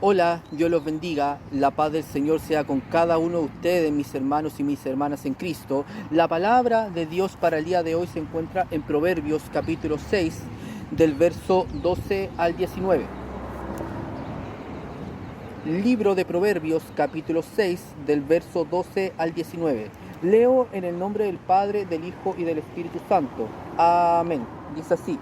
Hola, Dios los bendiga, la paz del Señor sea con cada uno de ustedes, mis hermanos y mis hermanas en Cristo. La palabra de Dios para el día de hoy se encuentra en Proverbios capítulo 6, del verso 12 al 19. Libro de Proverbios capítulo 6, del verso 12 al 19. Leo en el nombre del Padre, del Hijo y del Espíritu Santo. Amén. Dice así: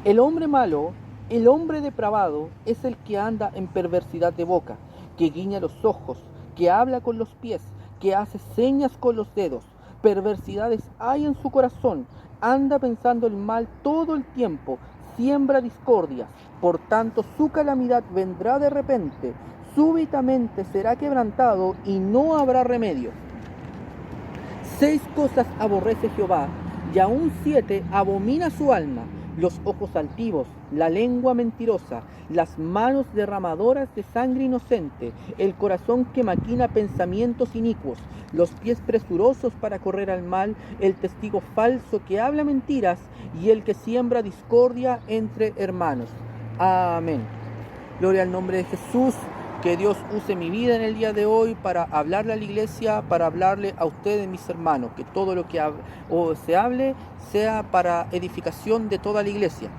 el hombre malo, el hombre depravado, es el que anda en perversidad de boca, que guiña los ojos, que habla con los pies, que hace señas con los dedos. Perversidades hay en su corazón, anda pensando el mal todo el tiempo, siembra discordias. Por tanto, su calamidad vendrá de repente, súbitamente será quebrantado y no habrá remedio. 6 cosas aborrece Jehová, y aún 7 abomina su alma: los ojos altivos, la lengua mentirosa, las manos derramadoras de sangre inocente, el corazón que maquina pensamientos inicuos, los pies presurosos para correr al mal, el testigo falso que habla mentiras y el que siembra discordia entre hermanos. Amén. Gloria al nombre de Jesús. Que Dios use mi vida en el día de hoy para hablarle a la iglesia, para hablarle a ustedes, mis hermanos. Que todo lo que se hable sea para edificación de toda la iglesia.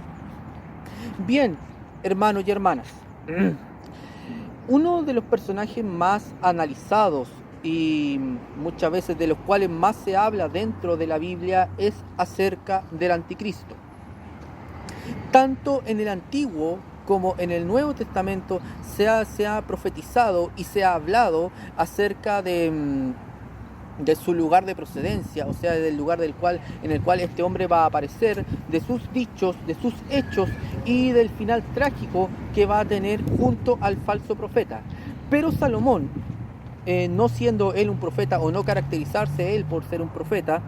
Bien, hermanos y hermanas. Uno de los personajes más analizados y muchas veces de los cuales más se habla dentro de la Biblia es acerca del anticristo. Tanto en el Antiguo como en el Nuevo Testamento se ha profetizado y se ha hablado acerca de su lugar de procedencia, o sea, del lugar en el cual este hombre va a aparecer, de sus dichos, de sus hechos y del final trágico que va a tener junto al falso profeta. Pero Salomón, no siendo él un profeta o no caracterizarse él por ser un profeta,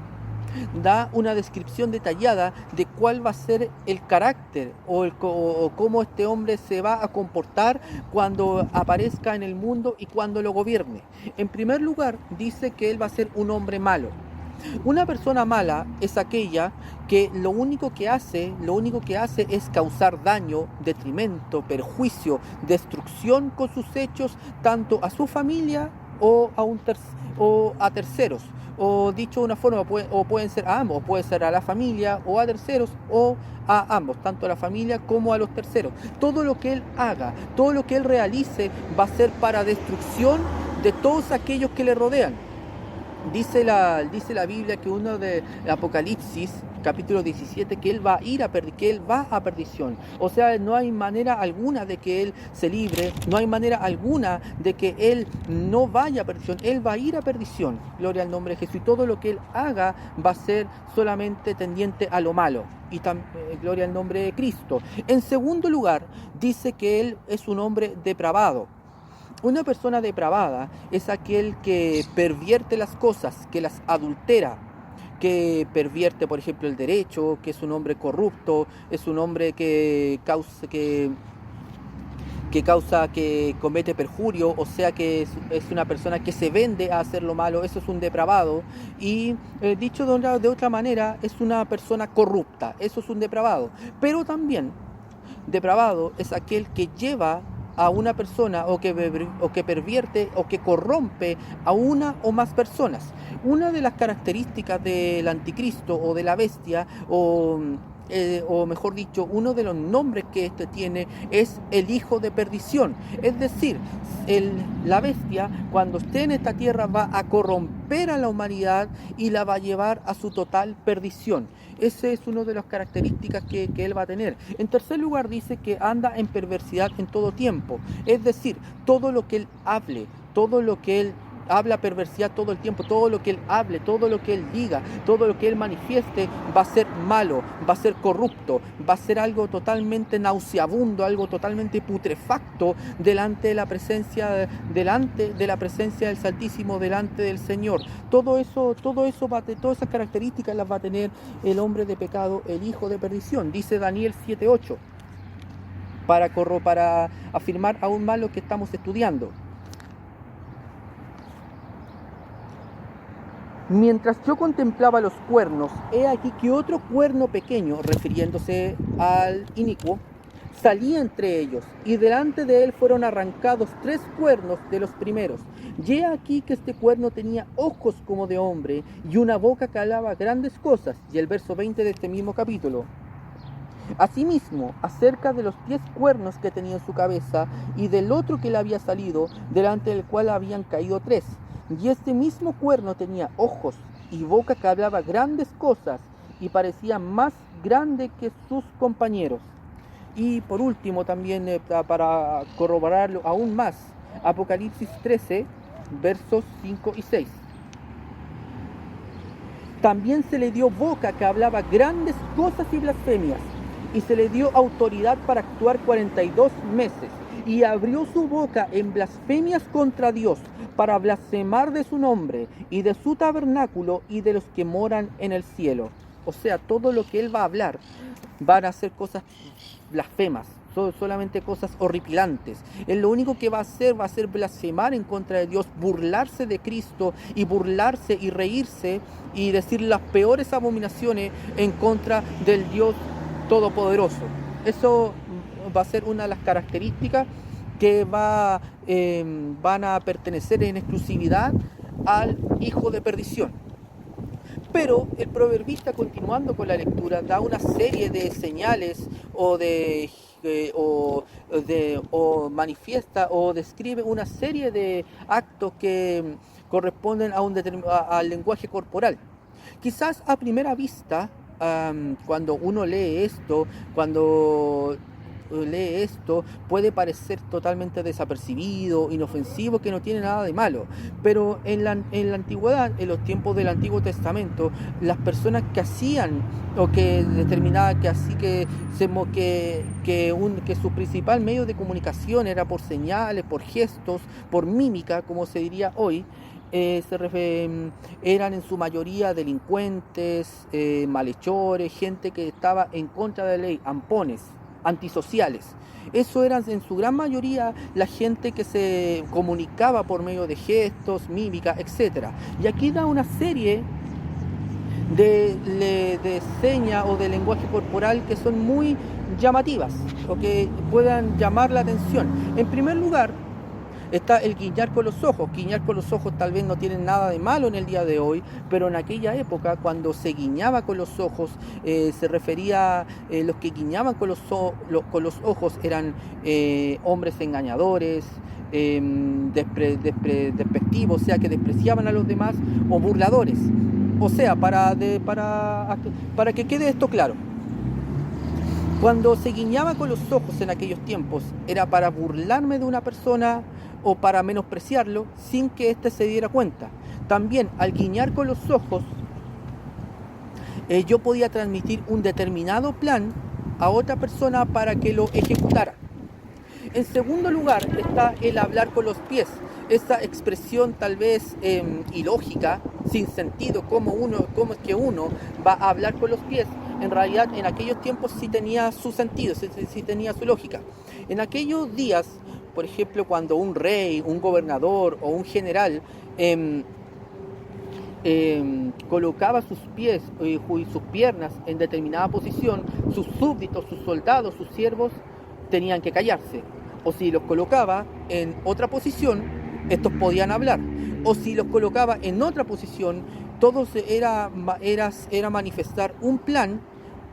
da una descripción detallada de cuál va a ser el carácter o cómo este hombre se va a comportar cuando aparezca en el mundo y cuando lo gobierne. En primer lugar, dice que él va a ser un hombre malo. Una persona mala es aquella que lo único que hace es causar daño, detrimento, perjuicio, destrucción con sus hechos, tanto a su familia o a terceros. O dicho de una forma, pueden ser a ambos, puede ser a la familia o a terceros o a ambos, tanto a la familia como a los terceros. Todo lo que él haga, todo lo que él realice va a ser para destrucción de todos aquellos que le rodean. Dice la Biblia que uno de Apocalipsis, capítulo 17, que él va a perdición. O sea, no hay manera alguna de que él se libre, no hay manera alguna de que él no vaya a perdición. Él va a ir a perdición. Gloria al nombre de Jesús. Y todo lo que él haga va a ser solamente tendiente a lo malo. Y gloria al nombre de Cristo. En segundo lugar, dice que él es un hombre depravado. Una persona depravada es aquel que pervierte las cosas, que las adultera, que pervierte, por ejemplo, el derecho, que es un hombre corrupto, es un hombre que comete perjurio, o sea que es una persona que se vende a hacer lo malo. Eso es un depravado. Y dicho de otra manera, es una persona corrupta, eso es un depravado. Pero también depravado es aquel que lleva a una persona o que pervierte o que corrompe a una o más personas. Una de las características del anticristo o de la bestia o mejor dicho, uno de los nombres que este tiene es el hijo de perdición. Es decir, la bestia, cuando esté en esta tierra, va a corromper a la humanidad y la va a llevar a su total perdición. Esa es una de las características que él va a tener. En tercer lugar, dice que anda en perversidad en todo tiempo. Es decir, todo lo que él hable, todo lo que él habla perversidad todo el tiempo, todo lo que él hable, todo lo que él diga, todo lo que él manifieste va a ser malo, va a ser corrupto, va a ser algo totalmente nauseabundo, algo totalmente putrefacto delante de la presencia del Santísimo, delante del Señor. Todas esas características las va a tener el hombre de pecado, el hijo de perdición. Dice Daniel 7:8, para afirmar aún más lo que estamos estudiando. Mientras yo contemplaba los cuernos, he aquí que otro cuerno pequeño, refiriéndose al inicuo, salía entre ellos, y delante de él fueron arrancados 3 cuernos de los primeros. Y he aquí que este cuerno tenía ojos como de hombre, y una boca que hablaba grandes cosas. Y el verso 20 de este mismo capítulo. Asimismo, acerca de los 10 cuernos que tenía en su cabeza, y del otro que le había salido, delante del cual habían caído 3. Y este mismo cuerno tenía ojos y boca que hablaba grandes cosas, y parecía más grande que sus compañeros. Y por último, también para corroborarlo aún más, Apocalipsis 13, versos 5 y 6. También se le dio boca que hablaba grandes cosas y blasfemias, y se le dio autoridad para actuar 42 meses, y abrió su boca en blasfemias contra Dios, para blasfemar de su nombre, y de su tabernáculo, y de los que moran en el cielo. O sea, todo lo que él va a hablar van a ser cosas blasfemas, solamente cosas horripilantes. Él lo único que va a ser blasfemar en contra de Dios, burlarse de Cristo, y burlarse y reírse y decir las peores abominaciones en contra del Dios Todopoderoso. Eso va a ser una de las características que van a pertenecer en exclusividad al hijo de perdición. Pero el proverbista, continuando con la lectura, da una serie de señales o manifiesta o describe una serie de actos que corresponden a al lenguaje corporal. Quizás a primera vista, cuando uno lee esto, puede parecer totalmente desapercibido, inofensivo, que no tiene nada de malo. Pero en la antigüedad, en los tiempos del Antiguo Testamento, las personas que hacían o que determinaban que así que su principal medio de comunicación era por señales, por gestos, por mímica, como se diría hoy, eran en su mayoría delincuentes, malhechores, gente que estaba en contra de la ley, ampones, antisociales. Eso eran en su gran mayoría la gente que se comunicaba por medio de gestos, mímica, etc. Y aquí da una serie de señas o de lenguaje corporal que son muy llamativas o que puedan llamar la atención. En primer lugar, está el guiñar con los ojos. Guiñar con los ojos tal vez no tiene nada de malo en el día de hoy, pero en aquella época, cuando se guiñaba con los ojos, se refería, los que guiñaban con los ojos eran hombres engañadores, despectivos, o sea, que despreciaban a los demás, o burladores. O sea, para que quede esto claro, cuando se guiñaba con los ojos en aquellos tiempos, era para burlarme de una persona o para menospreciarlo sin que éste se diera cuenta. También, al guiñar con los ojos, yo podía transmitir un determinado plan a otra persona para que lo ejecutara. En segundo lugar está el hablar con los pies. Esta expresión tal vez ilógica, sin sentido, cómo es que uno va a hablar con los pies. En realidad, en aquellos tiempos sí tenía su sentido, sí tenía su lógica. En aquellos días, por ejemplo, cuando un rey, un gobernador o un general colocaba sus pies y sus piernas en determinada posición, sus súbditos, sus soldados, sus siervos tenían que callarse. O si los colocaba en otra posición, estos podían hablar. O si los colocaba en otra posición, todo era manifestar un plan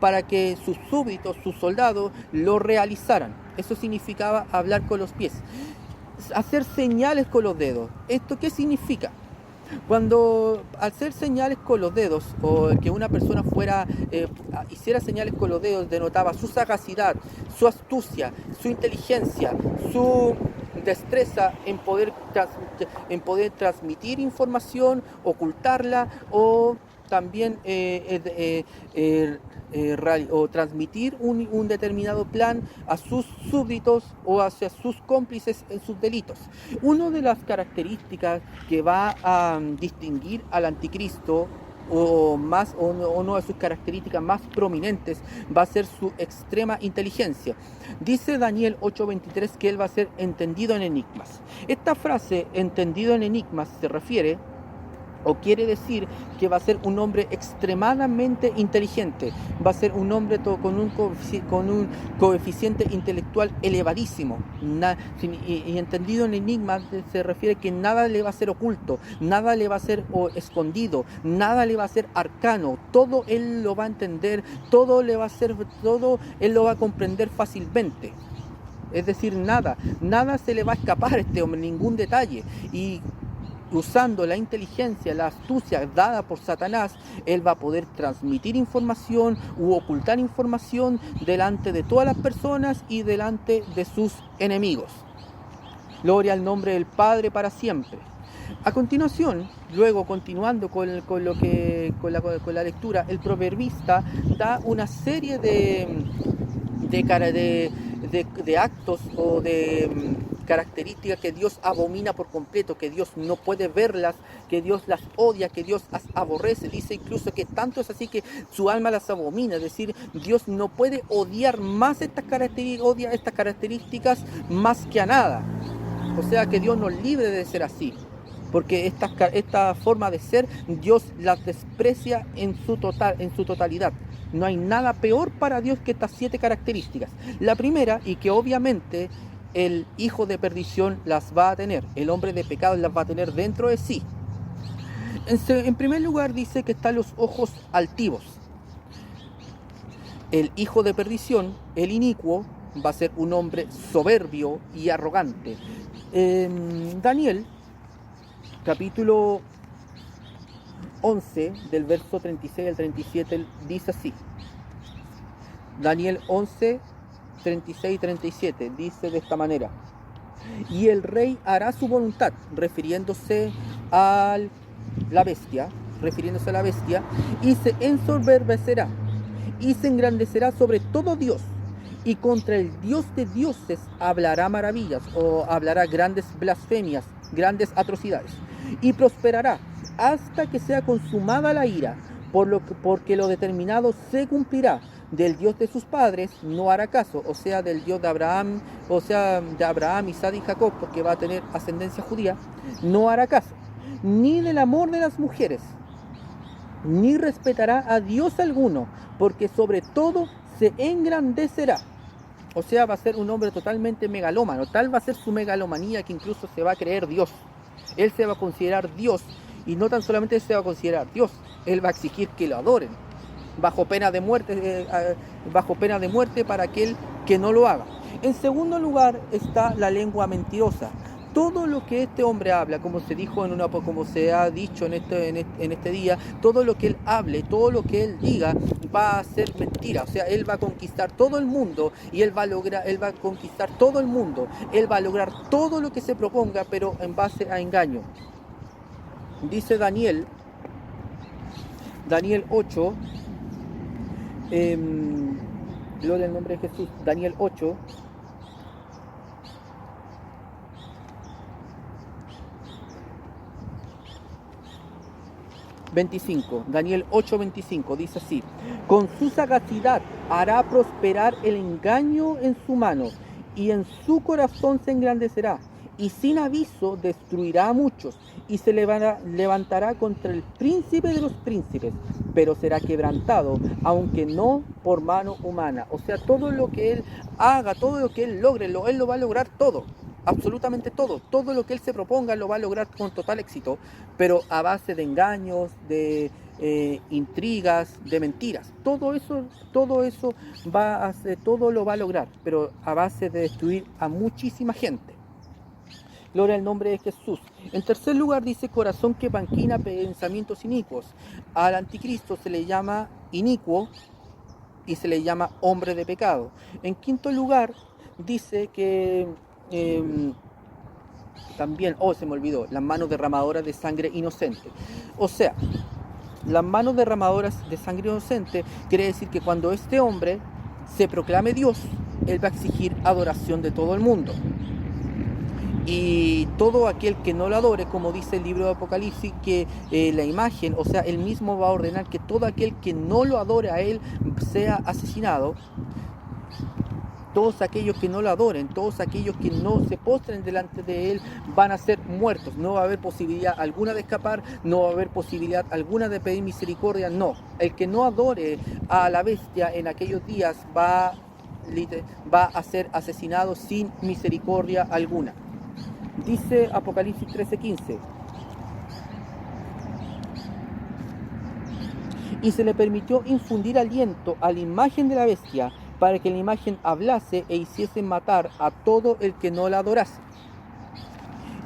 para que sus súbditos, sus soldados, lo realizaran. Eso significaba hablar con los pies. Hacer señales con los dedos. ¿Esto qué significa? Cuando hacer señales con los dedos, o que una persona hiciera señales con los dedos, denotaba su sagacidad, su astucia, su inteligencia, su destreza en poder transmitir información, ocultarla, o también o transmitir un determinado plan a sus súbditos o hacia sus cómplices en sus delitos. Una de las características que va a distinguir al anticristo, o una de sus características más prominentes, va a ser su extrema inteligencia. Dice Daniel 8:23 que él va a ser entendido en enigmas. Esta frase, entendido en enigmas, se refiere O quiere decir que va a ser un hombre extremadamente inteligente, va a ser un hombre con un coeficiente intelectual elevadísimo. Y entendido en enigma se refiere que nada le va a ser oculto, nada le va a ser escondido, nada le va a ser arcano, todo él lo va a entender, todo él lo va a comprender fácilmente. Es decir, nada se le va a escapar a este hombre, ningún detalle. Y usando la inteligencia, la astucia dada por Satanás, él va a poder transmitir información u ocultar información delante de todas las personas y delante de sus enemigos. Gloria al nombre del Padre para siempre. A continuación, luego continuando con la lectura, el proverbista da una serie de actos o de características que Dios abomina por completo, que Dios no puede verlas, que Dios las odia, que Dios las aborrece. Dice incluso que tanto es así que su alma las abomina, es decir, Dios no puede odiar más odia estas características más que a nada. O sea que Dios nos libre de ser así, porque esta forma de ser Dios las desprecia en su totalidad. No hay nada peor para Dios que estas 7 características. La primera, y que obviamente el hijo de perdición las va a tener, el hombre de pecado las va a tener dentro de sí. En primer lugar dice que están los ojos altivos. El hijo de perdición, el inicuo, va a ser un hombre soberbio y arrogante. Daniel, capítulo 11, del verso 36 al 37, dice así. Daniel 11, 36 y 37, dice de esta manera: y el rey hará su voluntad, refiriéndose a la bestia, y se ensoberbecerá, y se engrandecerá sobre todo Dios, y contra el Dios de dioses hablará maravillas, o hablará grandes blasfemias, grandes atrocidades, y prosperará hasta que sea consumada la ira, porque lo determinado se cumplirá. Del Dios de sus padres no hará caso, o sea, del Dios de Abraham, Isaac y Jacob, porque va a tener ascendencia judía, no hará caso, ni del amor de las mujeres, ni respetará a Dios alguno, porque sobre todo se engrandecerá. O sea, va a ser un hombre totalmente megalómano, tal va a ser su megalomanía que incluso se va a creer Dios. Él se va a considerar Dios, y no tan solamente se va a considerar Dios, él va a exigir que lo adoren, bajo pena de muerte para aquel que no lo haga. En segundo lugar está la lengua mentirosa. Todo lo que este hombre habla, como se ha dicho en este día, todo lo que él hable, todo lo que él diga va a ser mentira. O sea, él va a conquistar todo el mundo y él va a conquistar todo el mundo. Él va a lograr todo lo que se proponga, pero en base a engaño. Dice Daniel 8, gloria al nombre de Jesús, Daniel 8, Daniel 8:25 dice así: con su sagacidad hará prosperar el engaño en su mano, y en su corazón se engrandecerá, y sin aviso destruirá a muchos, y se levantará contra el príncipe de los príncipes, pero será quebrantado, aunque no por mano humana. O sea, todo lo que él haga, todo lo que él logre, él lo va a lograr todo. Absolutamente todo lo que él se proponga lo va a lograr con total éxito, pero a base de engaños, de intrigas, de mentiras. Todo eso todo lo va a lograr, pero a base de destruir a muchísima gente. Gloria al nombre de Jesús. En tercer lugar dice: corazón que maquina pensamientos inicuos. Al anticristo se le llama inicuo y se le llama hombre de pecado. En quinto lugar dice que también, se me olvidó, las manos derramadoras de sangre inocente. O sea, las manos derramadoras de sangre inocente quiere decir que cuando este hombre se proclame Dios, él va a exigir adoración de todo el mundo. Y todo aquel que no lo adore, como dice el libro de Apocalipsis, que la imagen, o sea, él mismo va a ordenar que todo aquel que no lo adore a él sea asesinado. todos aquellos que no lo adoren, todos aquellos que no se postren delante de Él van a ser muertos. No va a haber posibilidad alguna de escapar, no va a haber posibilidad alguna de pedir misericordia, no. El que no adore a la bestia en aquellos días va a ser asesinado sin misericordia alguna. Dice Apocalipsis 13:15. Y se le permitió infundir aliento a la imagen de la bestia, para que la imagen hablase e hiciese matar a todo el que no la adorase.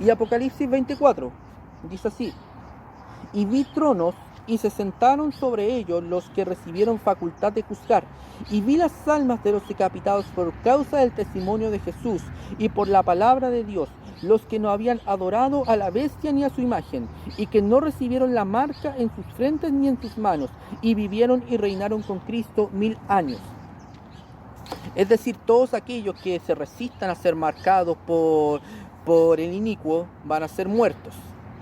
Y Apocalipsis 24 dice así: y vi tronos, y se sentaron sobre ellos los que recibieron facultad de juzgar, y vi las almas de los decapitados por causa del testimonio de Jesús y por la palabra de Dios, los que no habían adorado a la bestia ni a su imagen, y que no recibieron la marca en sus frentes ni en sus manos, y vivieron y reinaron con Cristo 1000 años. Es decir, todos aquellos que se resistan a ser marcados por el inicuo van a ser muertos.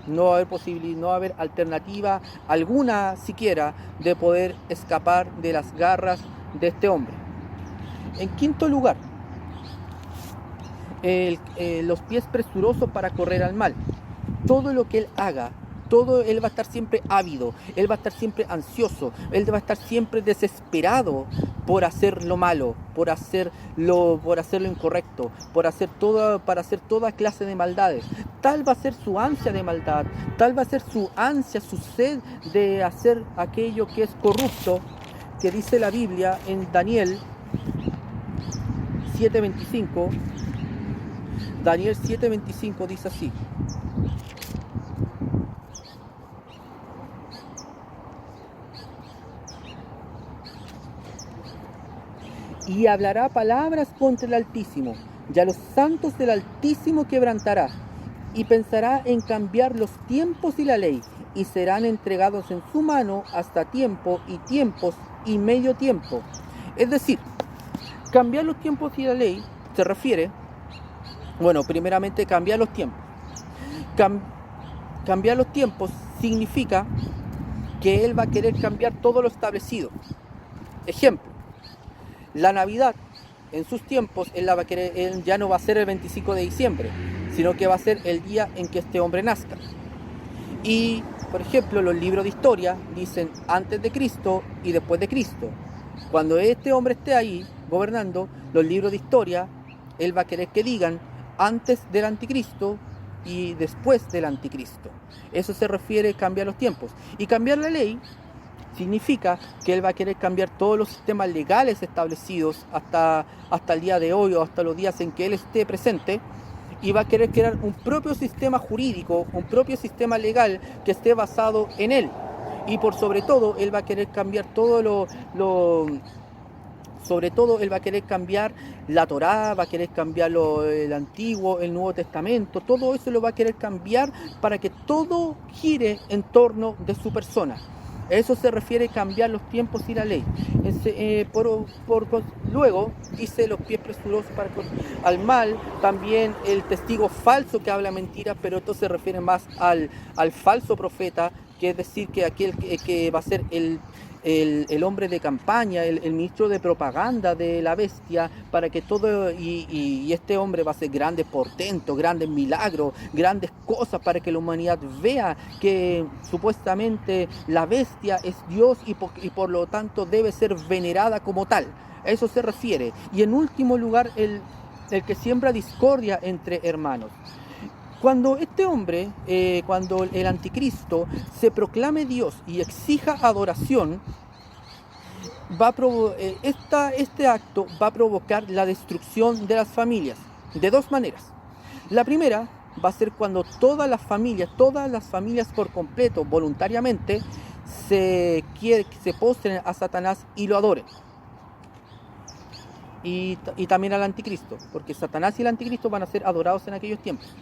No va a haber posibilidad, no va a haber alternativa alguna siquiera de poder escapar de las garras de este hombre. En quinto lugar, los pies presurosos para correr al mal. Todo lo que él haga, él va a estar siempre ávido, él va a estar siempre ansioso, él va a estar siempre desesperado por hacer lo malo, por hacer lo incorrecto, para hacer toda clase de maldades. Tal va a ser su ansia de maldad, tal va a ser su ansia, su sed de hacer aquello que es corrupto, que dice la Biblia en Daniel 7:25. Daniel 7:25 dice así: y hablará palabras contra el Altísimo, y a los santos del Altísimo quebrantará, y pensará en cambiar los tiempos y la ley, y serán entregados en su mano hasta tiempo y tiempos y medio tiempo. Es decir, cambiar los tiempos y la ley se refiere, primeramente cambiar los tiempos. Cambiar los tiempos significa que él va a querer cambiar todo lo establecido. Ejemplo: la Navidad, en sus tiempos, él ya no va a ser el 25 de diciembre, sino que va a ser el día en que este hombre nazca. Y, por ejemplo, los libros de historia dicen antes de Cristo y después de Cristo. Cuando este hombre esté ahí gobernando, los libros de historia, él va a querer que digan antes del anticristo y después del anticristo. Eso se refiere a cambiar los tiempos. Y cambiar la ley significa que él va a querer cambiar todos los sistemas legales establecidos hasta el día de hoy o hasta los días en que él esté presente, y va a querer crear un propio sistema jurídico, un propio sistema legal que esté basado en él. Y por sobre todo, él va a querer cambiar sobre todo, él va a querer cambiar la Torá, va a querer cambiar el Antiguo, el Nuevo Testamento. Todo eso lo va a querer cambiar para que todo gire en torno de su persona. Eso se refiere a cambiar los tiempos y la ley. Luego dice los pies presurosos para al mal, también el testigo falso que habla mentiras, pero esto se refiere más al falso profeta, que es decir, que aquel que va a ser el hombre de campaña, el ministro de propaganda de la bestia, para que todo, y este hombre va a hacer grandes portentos, grandes milagros, grandes cosas para que la humanidad vea que supuestamente la bestia es Dios y por lo tanto debe ser venerada como tal. A eso se refiere. Y en último lugar, el que siembra discordia entre hermanos. Cuando este hombre, cuando el anticristo se proclame Dios y exija adoración, este acto va a provocar la destrucción de las familias de dos maneras. La primera va a ser cuando todas las familias por completo, voluntariamente, se postren a Satanás y lo adoren. Y también al anticristo, porque Satanás y el anticristo van a ser adorados en aquellos tiempos.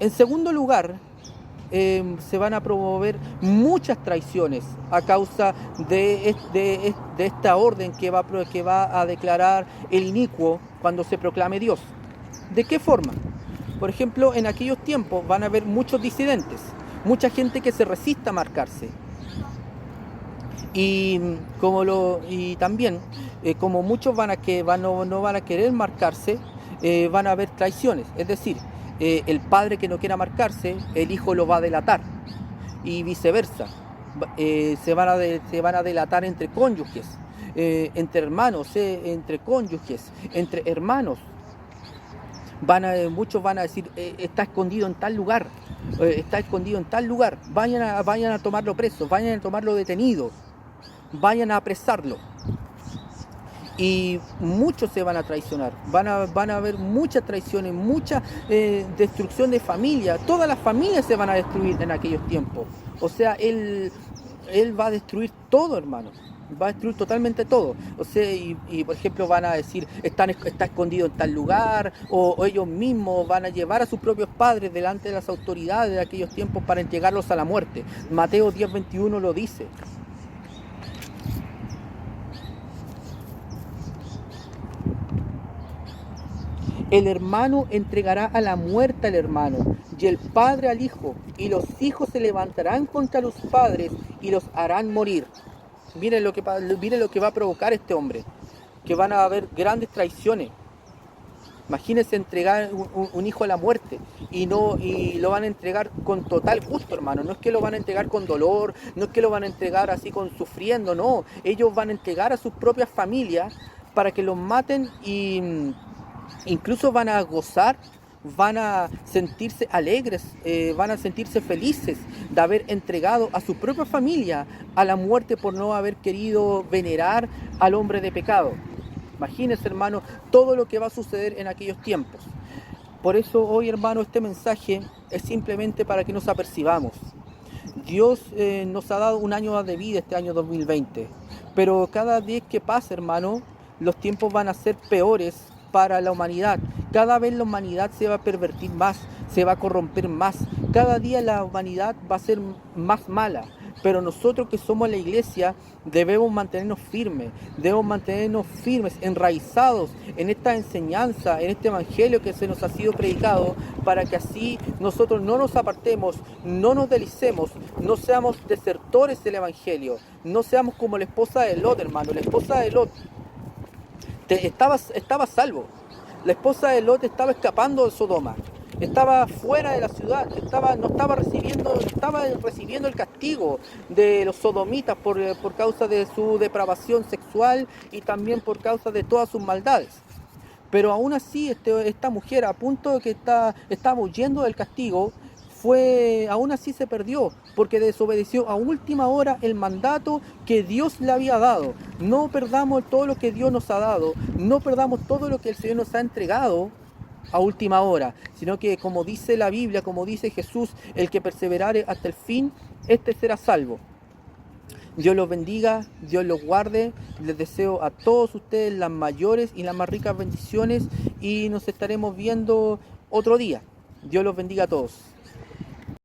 En segundo lugar, se van a promover muchas traiciones a causa de esta orden que va a declarar el inicuo cuando se proclame Dios. ¿De qué forma? Por ejemplo, en aquellos tiempos van a haber muchos disidentes, mucha gente que se resista a marcarse. Y también como muchos no van a querer marcarse, van a haber traiciones. Es decir, el padre que no quiera marcarse, el hijo lo va a delatar y viceversa. Se van a delatar entre cónyuges, entre hermanos, entre cónyuges, entre hermanos. Muchos van a decir, está escondido en tal lugar, está escondido en tal lugar, vayan a tomarlo preso, vayan a tomarlo detenido, vayan a apresarlo. Y muchos se van a traicionar, van a haber muchas traiciones, mucha destrucción de familia, todas las familias se van a destruir en aquellos tiempos. O sea, él va a destruir todo, hermano. Va a destruir totalmente todo. O sea, y por ejemplo van a decir, está escondido en tal lugar, o ellos mismos van a llevar a sus propios padres delante de las autoridades de aquellos tiempos para entregarlos a la muerte. Mateo 10:21 lo dice. El hermano entregará a la muerte al hermano, y el padre al hijo, y los hijos se levantarán contra los padres y los harán morir. Miren lo que va a provocar este hombre, que van a haber grandes traiciones. Imagínense entregar un hijo a la muerte y lo van a entregar con total gusto, hermano. No es que lo van a entregar con dolor, no es que lo van a entregar así con sufriendo, no. Ellos van a entregar a sus propias familias para que los maten y incluso van a gozar, van a sentirse alegres, van a sentirse felices de haber entregado a su propia familia a la muerte por no haber querido venerar al hombre de pecado. Imagínense, hermano, todo lo que va a suceder en aquellos tiempos. Por eso hoy, hermano, este mensaje es simplemente para que nos apercibamos. Dios nos ha dado un año más de vida, este año 2020, pero cada día que pasa, hermano, los tiempos van a ser peores para la humanidad. Cada vez la humanidad se va a pervertir más, se va a corromper más. Cada día la humanidad va a ser más mala. Pero nosotros que somos la iglesia debemos mantenernos firmes, enraizados en esta enseñanza, en este evangelio que se nos ha sido predicado, para que así nosotros no nos apartemos, no nos deslicemos, no seamos desertores del evangelio, no seamos como la esposa de Lot, hermano. La esposa de Lot estaba salvo. La esposa de Lot estaba escapando de Sodoma, estaba fuera de la ciudad, no estaba recibiendo el castigo de los sodomitas por causa de su depravación sexual y también por causa de todas sus maldades. Pero aún así esta mujer, a punto de que estaba huyendo del castigo, aún así se perdió, porque desobedeció a última hora el mandato que Dios le había dado. No perdamos todo lo que Dios nos ha dado, no perdamos todo lo que el Señor nos ha entregado a última hora, sino que, como dice la Biblia, como dice Jesús, el que perseverare hasta el fin, este será salvo. Dios los bendiga, Dios los guarde. Les deseo a todos ustedes las mayores y las más ricas bendiciones y nos estaremos viendo otro día. Dios los bendiga a todos.